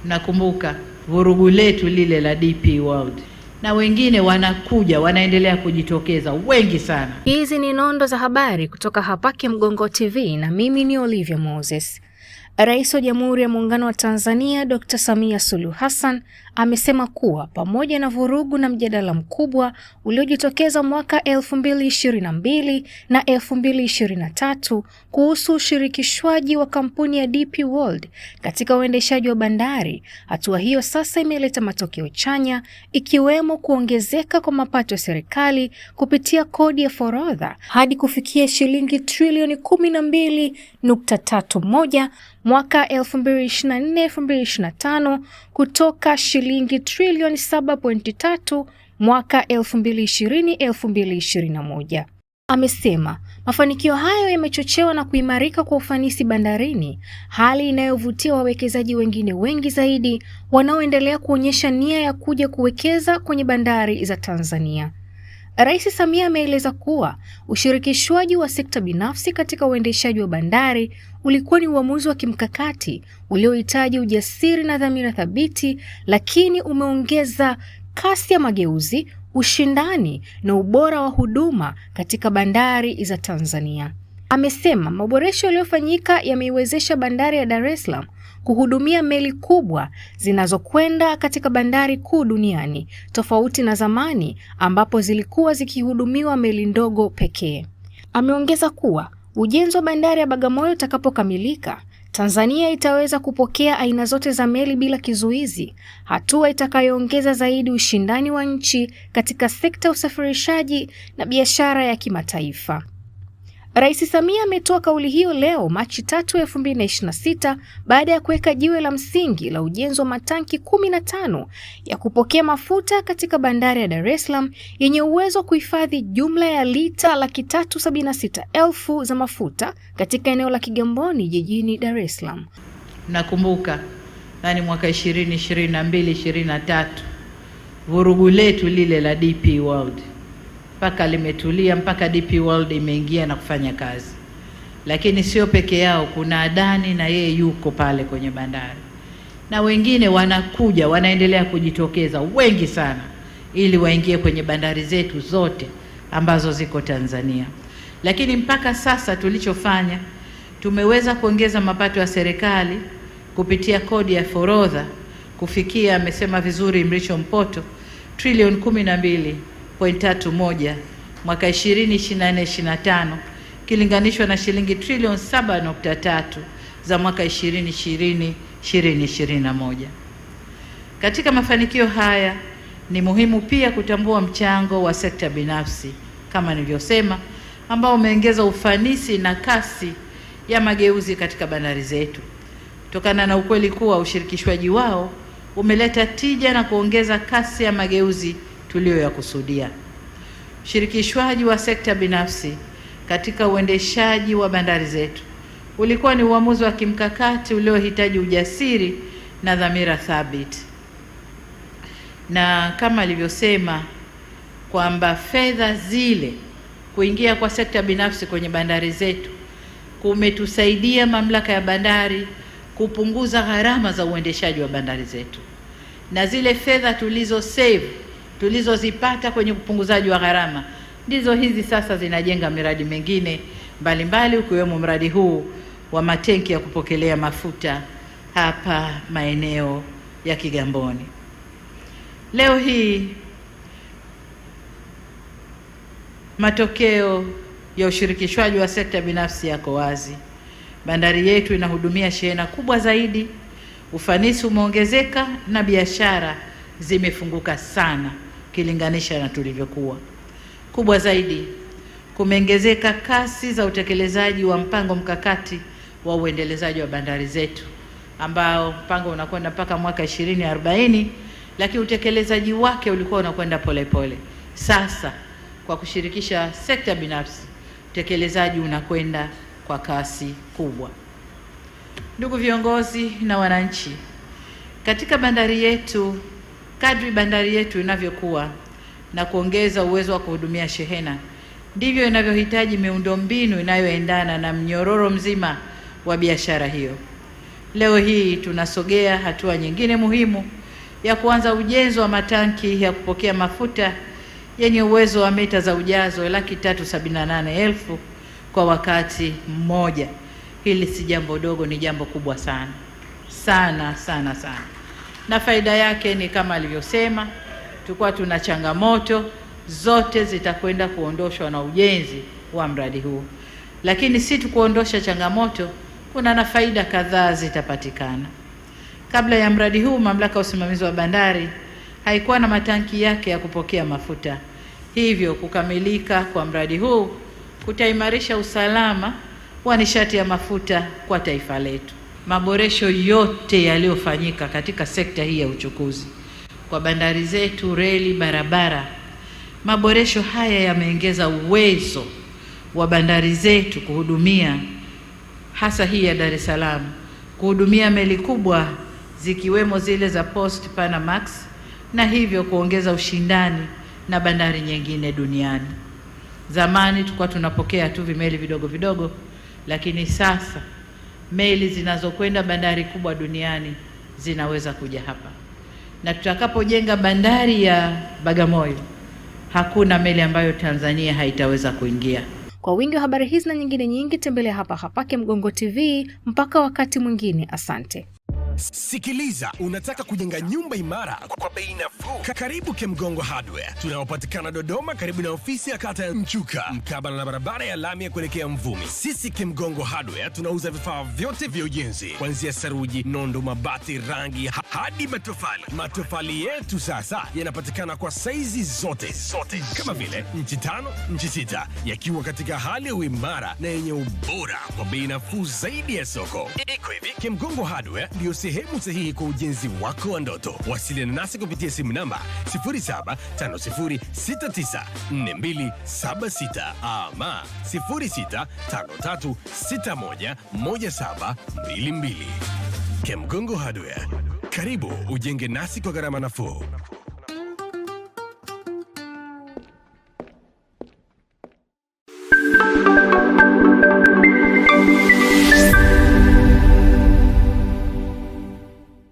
Nakumbuka vurugu letu lile la DP World, na wengine wanakuja wanaendelea kujitokeza wengi sana. Hizi ni nondo za habari kutoka hapa Mgongo TV na mimi ni Olivia Moses. Rais wa Jamhuri ya Muungano wa Tanzania Dr. Samia Suluhu Hassan amesema kuwa pamoja na vurugu na mjadala mkubwa uliojitokeza mwaka 2022 na 2023 kuhusu ushirikishwaji wa kampuni ya DP World katika uendeshaji wa bandari, hatua hiyo sasa imeleta matokeo chanya, ikiwemo kuongezeka kwa mapato ya serikali kupitia kodi ya forodha hadi kufikia shilingi trilioni 12.31 mwaka 2024-2025 kutoka shilingi trilioni 7.3 mwaka 2020-2021. Amesema mafanikio hayo yamechochewa na kuimarika kwa ufanisi bandarini, hali inayovutia wawekezaji wengine wengi zaidi wanaoendelea kuonyesha nia ya kuja kuwekeza kwenye bandari za Tanzania. Rais Samia ameeleza kuwa ushirikishwaji wa sekta binafsi katika uendeshaji wa bandari ulikuwa ni uamuzi wa kimkakati uliohitaji ujasiri na dhamira thabiti, lakini umeongeza kasi ya mageuzi, ushindani na ubora wa huduma katika bandari za Tanzania. Amesema maboresho yaliyofanyika yameiwezesha bandari ya Dar es Salaam kuhudumia meli kubwa zinazokwenda katika bandari kuu duniani, tofauti na zamani ambapo zilikuwa zikihudumiwa meli ndogo pekee. Ameongeza kuwa ujenzi wa bandari ya Bagamoyo utakapokamilika, Tanzania itaweza kupokea aina zote za meli bila kizuizi, hatua itakayoongeza zaidi ushindani wa nchi katika sekta ya usafirishaji na biashara ya kimataifa. Rais Samia ametoa kauli hiyo leo Machi 3, 2026 baada ya kuweka jiwe la msingi la ujenzi wa matanki 15 ya kupokea mafuta katika bandari ya Dar es Salaam yenye uwezo wa kuhifadhi jumla ya lita 376,000 za mafuta katika eneo la Kigamboni jijini Dar es Salaam. Nakumbuka ndani mwaka 2022-2023 vurugu letu lile la DP World mpaka limetulia, mpaka DP World imeingia na kufanya kazi. Lakini sio peke yao, kuna Adani na yeye yuko pale kwenye bandari, na wengine wanakuja wanaendelea kujitokeza wengi sana ili waingie kwenye bandari zetu zote ambazo ziko Tanzania. Lakini mpaka sasa tulichofanya, tumeweza kuongeza mapato ya serikali kupitia kodi ya forodha kufikia, amesema vizuri Mrisho Mpoto, trilioni 12.31 mwaka 2024-2025 kilinganishwa na shilingi trilioni 7.3 za mwaka 2020-2021. Katika mafanikio haya ni muhimu pia kutambua mchango wa sekta binafsi kama nilivyosema, ambao umeongeza ufanisi na kasi ya mageuzi katika bandari zetu, kutokana na ukweli kuwa ushirikishwaji wao umeleta tija na kuongeza kasi ya mageuzi tuliyoyakusudia. Ushirikishwaji wa sekta binafsi katika uendeshaji wa bandari zetu ulikuwa ni uamuzi wa kimkakati uliohitaji ujasiri na dhamira thabiti. Na kama alivyosema kwamba fedha zile kuingia kwa sekta binafsi kwenye bandari zetu kumetusaidia mamlaka ya bandari kupunguza gharama za uendeshaji wa bandari zetu, na zile fedha tulizozipata kwenye upunguzaji wa gharama ndizo hizi sasa zinajenga miradi mingine mbalimbali, ukiwemo mradi huu wa matenki ya kupokelea mafuta hapa maeneo ya Kigamboni. Leo hii matokeo ya ushirikishwaji wa sekta binafsi yako wazi. Bandari yetu inahudumia shehena kubwa zaidi, ufanisi umeongezeka na biashara zimefunguka sana kilinganisha na tulivyokuwa. Kubwa zaidi, kumeongezeka kasi za utekelezaji wa mpango mkakati wa uendelezaji wa bandari zetu, ambao mpango unakwenda mpaka mwaka 2040, lakini utekelezaji wake ulikuwa unakwenda polepole. Sasa kwa kushirikisha sekta binafsi, utekelezaji unakwenda kwa kasi kubwa. Ndugu viongozi na wananchi, katika bandari yetu, kadri bandari yetu inavyokuwa na kuongeza uwezo wa kuhudumia shehena, ndivyo inavyohitaji miundombinu inayoendana na mnyororo mzima wa biashara hiyo. leo hii tunasogea hatua nyingine muhimu ya kuanza ujenzi wa matanki ya kupokea mafuta yenye uwezo wa mita za ujazo 378,000 kwa wakati mmoja. Hili si jambo dogo, ni jambo kubwa sana sana sana sana, na faida yake ni kama alivyosema, tulikuwa tuna changamoto zote zitakwenda kuondoshwa na ujenzi wa mradi huu. Lakini si tu kuondosha changamoto, kuna na faida kadhaa zitapatikana. Kabla ya mradi huu, Mamlaka ya Usimamizi wa Bandari haikuwa na matanki yake ya kupokea mafuta. Hivyo kukamilika kwa mradi huu kutaimarisha usalama wa nishati ya mafuta kwa taifa letu. Maboresho yote yaliyofanyika katika sekta hii ya uchukuzi kwa bandari zetu, reli, barabara, maboresho haya yameongeza uwezo wa bandari zetu kuhudumia, hasa hii ya Dar es Salaam, kuhudumia meli kubwa zikiwemo zile za Post Panamax, na hivyo kuongeza ushindani na bandari nyingine duniani. Zamani tulikuwa tunapokea tu vimeli vidogo vidogo, lakini sasa meli zinazokwenda bandari kubwa duniani zinaweza kuja hapa. Na tutakapojenga bandari ya Bagamoyo, hakuna meli ambayo Tanzania haitaweza kuingia. Kwa wingi wa habari hizi na nyingine nyingi, tembelea hapa Kemgongo TV. Mpaka wakati mwingine, asante. Sikiliza, unataka kujenga nyumba imara kwa bei nafuu? Karibu Kemgongo Hardware. Tunapatikana Dodoma, karibu na ofisi ya kata ya Mchuka, mkabala na barabara ya lami ya kuelekea Mvumi. Sisi Kemgongo Hardware tunauza vifaa vyote vya ujenzi, kuanzia saruji, nondo, mabati, rangi hadi matofali. Matofali yetu sasa yanapatikana kwa saizi zote kama vile inchi 5, inchi 6, yakiwa katika hali ya uimara na yenye ubora kwa bei nafuu zaidi ya soko. Iko hivi, Kemgongo Hardware ndio sehemu sahihi kwa ujenzi wako wa ndoto. Wasiliana nasi kupitia simu namba 0750694276 ama 0653611722. Kemgongo Hardware, karibu ujenge nasi kwa gharama nafuu.